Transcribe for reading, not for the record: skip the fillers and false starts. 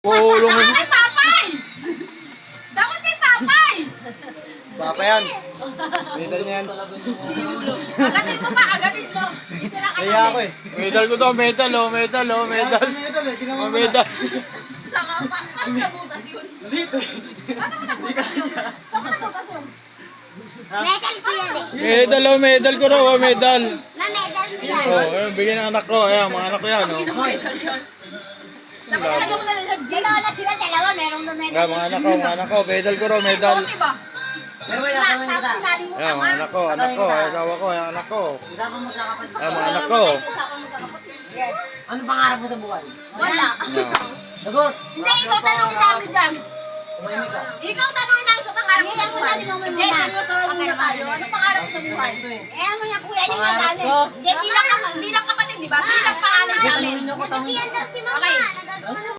Pulong mo. Dapat kay Papay! Dapat kay Papay! Papa yan. Medal niya yan. Agatin mo pa, agatin mo. Dito na ka Kaya ako eh. Medal ko to, medal oh, medal oh, medal. Oh, medal. Saka pa. Ano nabutas yun? Ano nabutas yun? Saan mo nabutas yun? Medal ko yan eh. Medal oh, medal ko raw, oh, medal. Ma-medal ko yan. Oh, ayun, bigyan ng anak ko. Ayan, mga anak ko yan, oh. Dapat talaga mo na lang sa Dalawa na sila, dalawa. Merong na-medal. Ayan, mga anak ko, medal ko raw, medal. Okay ba? Tapos nalimutan Ayan, mga anak ko, ayan, asawa ko, ayan, anak ko. Ayan, mga anak ko. Ano pangarap mo sa buhay? Wala. Ayan. Sagot! Hindi, ikaw tanongin namin dyan. Ikaw tanongin namin sa pangarap mo sa buhay. Hindi, seryoso muna tayo. Ano pangarap mo sa buhay? Eh, ano yung kuya niyo Pangarap nadali? ko? Hindi, bilang kapatid, di ba? Bilang pangalan namin. Nagsiyan daw si mama. Okay. Nagagawa